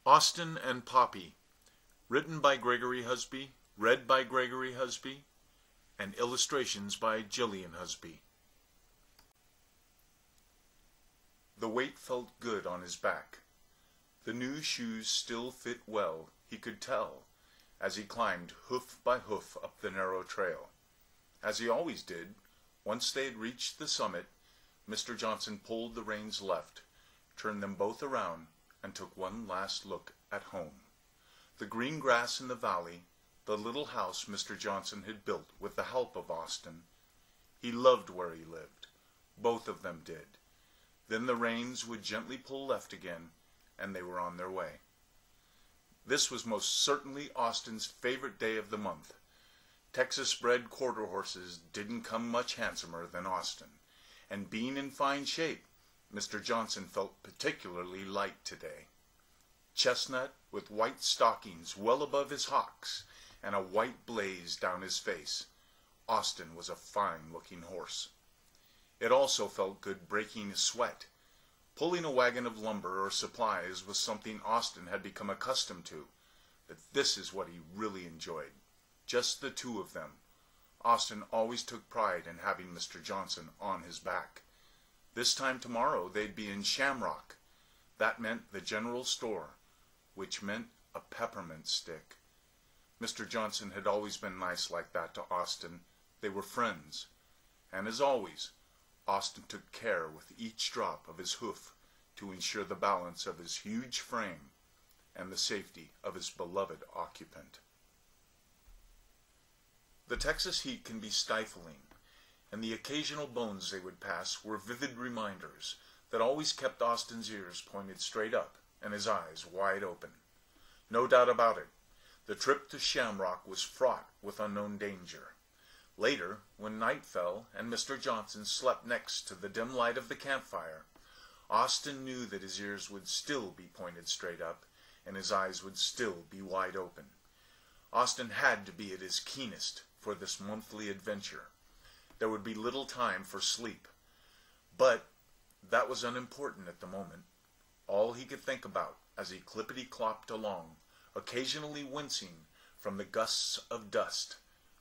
Austin and Poppy, written by Gregory Husby, read by Gregory Husby, and illustrations by Gillian Husby. The weight felt good on his back. The new shoes still fit well, he could tell, as he climbed hoof by hoof up the narrow trail. As he always did, once they had reached the summit, Mr. Johnson pulled the reins left, turned them both around, and took one last look at home. The green grass in the valley, the little house Mr. Johnson had built with the help of Austin. He loved where he lived. Both of them did. Then the reins would gently pull left again, and they were on their way. This was most certainly Austin's favorite day of the month. Texas-bred quarter horses didn't come much handsomer than Austin, and being in fine shape, Mr. Johnson felt particularly light today. Chestnut, with white stockings well above his hocks, and a white blaze down his face, Austin was a fine-looking horse. It also felt good breaking a sweat. Pulling a wagon of lumber or supplies was something Austin had become accustomed to, but this is what he really enjoyed. Just the two of them. Austin always took pride in having Mr. Johnson on his back. This time tomorrow they'd be in Shamrock. That meant the general store, which meant a peppermint stick. Mr. Johnson had always been nice like that to Austin. They were friends. And as always, Austin took care with each drop of his hoof to ensure the balance of his huge frame and the safety of his beloved occupant. The Texas heat can be stifling, and the occasional bones they would pass were vivid reminders that always kept Austin's ears pointed straight up and his eyes wide open. No doubt about it, the trip to Shamrock was fraught with unknown danger. Later, when night fell and Mr. Johnson slept next to the dim light of the campfire, Austin knew that his ears would still be pointed straight up and his eyes would still be wide open. Austin had to be at his keenest for this monthly adventure. There would be little time for sleep. But that was unimportant at the moment. All he could think about as he clippity-clopped along, occasionally wincing from the gusts of dust,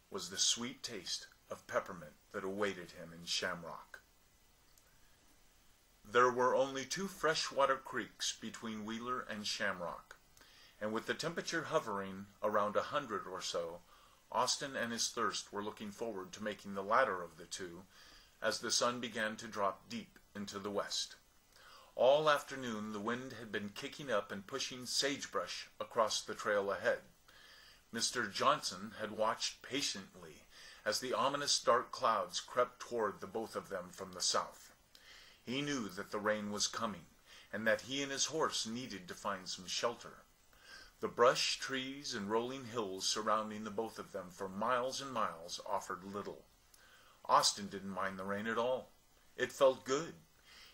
was the sweet taste of peppermint that awaited him in Shamrock. There were only 2 freshwater creeks between Wheeler and Shamrock, and with the temperature hovering around 100 or so, Austin and his thirst were looking forward to making the latter of the 2 as the sun began to drop deep into the west. All afternoon the wind had been kicking up and pushing sagebrush across the trail ahead. Mr. Johnson had watched patiently as the ominous dark clouds crept toward the both of them from the south. He knew that the rain was coming, and that he and his horse needed to find some shelter. The brush, trees, and rolling hills surrounding the both of them for miles and miles offered little. Austin didn't mind the rain at all. It felt good.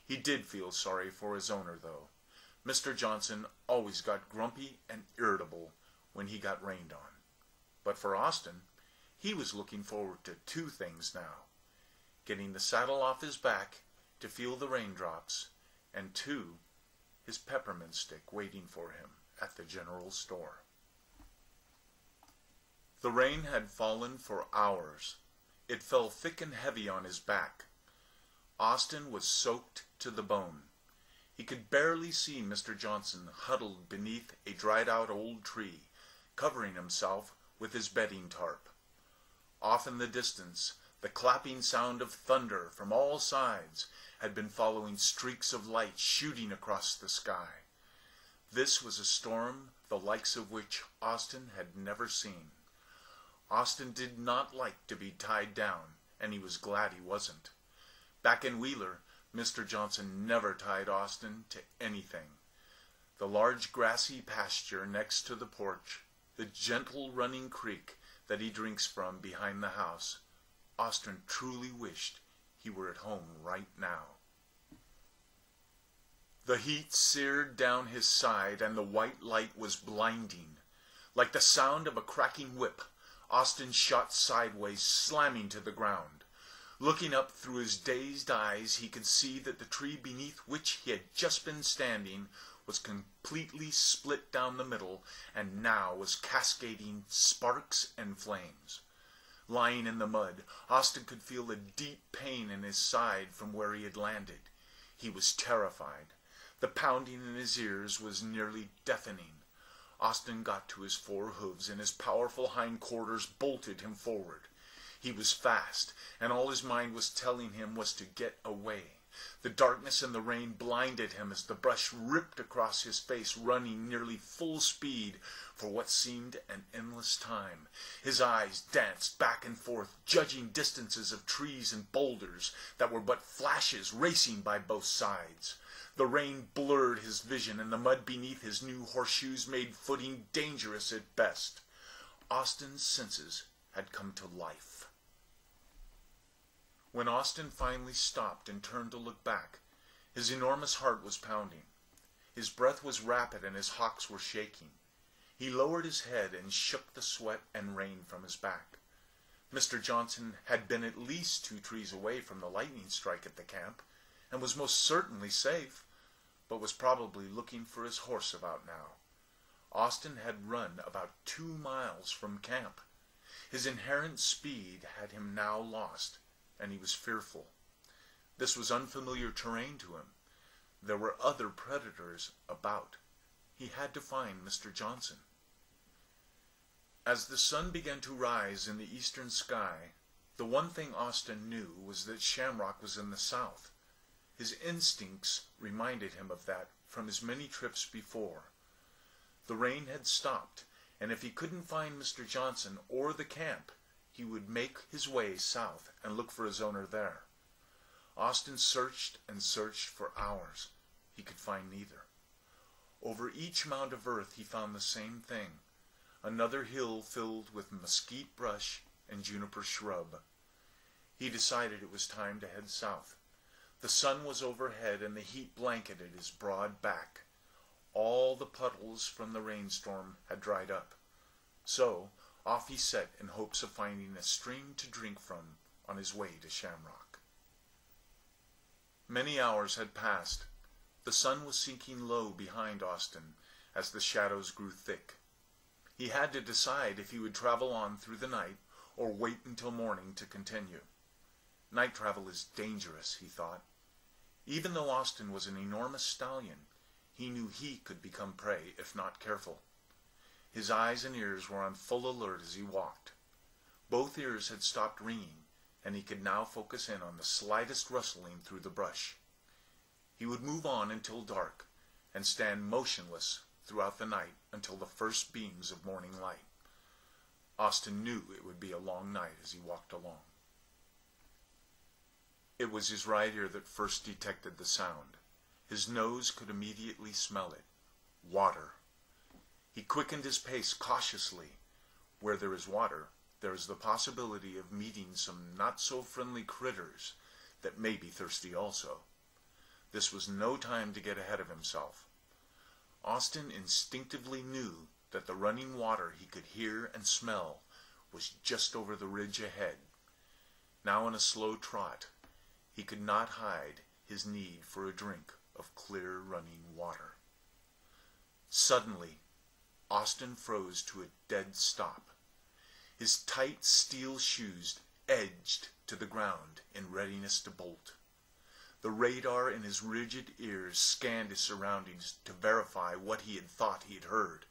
He did feel sorry for his owner, though. Mr. Johnson always got grumpy and irritable when he got rained on. But for Austin, he was looking forward to 2 things now: getting the saddle off his back to feel the raindrops, and 2, his peppermint stick waiting for him at the general store. The rain had fallen for hours. It fell thick and heavy on his back. Austin was soaked to the bone. He could barely see Mr. Johnson huddled beneath a dried-out old tree, covering himself with his bedding tarp. Off in the distance, the clapping sound of thunder from all sides had been following streaks of light shooting across the sky. This was a storm the likes of which Austin had never seen. Austin did not like to be tied down, and he was glad he wasn't. Back in Wheeler, Mr. Johnson never tied Austin to anything. The large grassy pasture next to the porch, the gentle running creek that he drinks from behind the house, Austin truly wished he were at home right now. The heat seared down his side, and the white light was blinding. Like the sound of a cracking whip, Austin shot sideways, slamming to the ground. Looking up through his dazed eyes, he could see that the tree beneath which he had just been standing was completely split down the middle and now was cascading sparks and flames. Lying in the mud, Austin could feel a deep pain in his side from where he had landed. He was terrified. The pounding in his ears was nearly deafening. Austin got to his four hooves, and his powerful hindquarters bolted him forward. He was fast, and all his mind was telling him was to get away. The darkness and the rain blinded him as the brush ripped across his face, running nearly full speed for what seemed an endless time. His eyes danced back and forth, judging distances of trees and boulders that were but flashes racing by both sides. The rain blurred his vision, and the mud beneath his new horseshoes made footing dangerous at best. Austin's senses had come to life. When Austin finally stopped and turned to look back, his enormous heart was pounding. His breath was rapid and his hocks were shaking. He lowered his head and shook the sweat and rain from his back. Mr. Johnson had been at least 2 trees away from the lightning strike at the camp, and was most certainly safe, but was probably looking for his horse about now. Austin had run about 2 miles from camp. His inherent speed had him now lost, and he was fearful. This was unfamiliar terrain to him. There were other predators about. He had to find Mr. Johnson. As the sun began to rise in the eastern sky, the one thing Austin knew was that Shamrock was in the south. His instincts reminded him of that from his many trips before. The rain had stopped, and if he couldn't find Mr. Johnson or the camp, he would make his way south and look for his owner there. Austin searched and searched for hours. He could find neither. Over each mound of earth he found the same thing, another hill filled with mesquite brush and juniper shrub. He decided it was time to head south. The sun was overhead and the heat blanketed his broad back. All the puddles from the rainstorm had dried up. So off he set in hopes of finding a stream to drink from on his way to Shamrock. Many hours had passed. The sun was sinking low behind Austin as the shadows grew thick. He had to decide if he would travel on through the night or wait until morning to continue. Night travel is dangerous, he thought. Even though Austin was an enormous stallion, he knew he could become prey if not careful. His eyes and ears were on full alert as he walked. Both ears had stopped ringing, and he could now focus in on the slightest rustling through the brush. He would move on until dark, and stand motionless throughout the night until the first beams of morning light. Austin knew it would be a long night as he walked along. It was his right ear that first detected the sound. His nose could immediately smell it. Water. He quickened his pace cautiously. Where there is water, there is the possibility of meeting some not-so-friendly critters that may be thirsty also. This was no time to get ahead of himself. Austin instinctively knew that the running water he could hear and smell was just over the ridge ahead. Now in a slow trot, he could not hide his need for a drink of clear running water. Suddenly, Austin froze to a dead stop. His tight steel shoes edged to the ground in readiness to bolt. The radar in his rigid ears scanned his surroundings to verify what he had thought he had heard.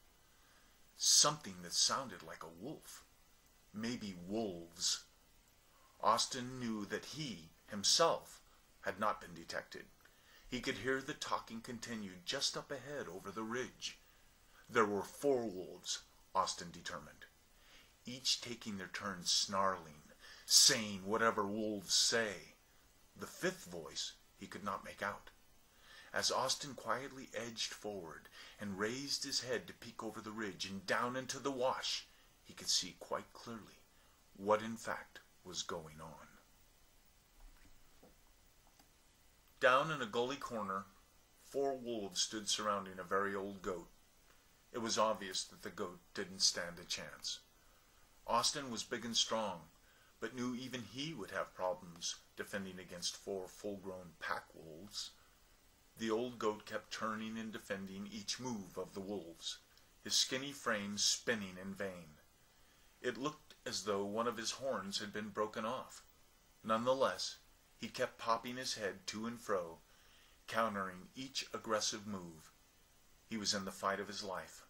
Something that sounded like a wolf. Maybe wolves. Austin knew that he, himself, had not been detected. He could hear the talking continue just up ahead over the ridge. There were 4 wolves, Austin determined, each taking their turn snarling, saying whatever wolves say. The 5th voice he could not make out. As Austin quietly edged forward and raised his head to peek over the ridge and down into the wash, he could see quite clearly what in fact was going on. Down in a gully corner, 4 wolves stood surrounding a very old goat. It was obvious that the goat didn't stand a chance. Austin was big and strong, but knew even he would have problems defending against 4 full-grown pack wolves. The old goat kept turning and defending each move of the wolves, his skinny frame spinning in vain. It looked as though one of his horns had been broken off. Nonetheless, he kept popping his head to and fro, countering each aggressive move. He was in the fight of his life.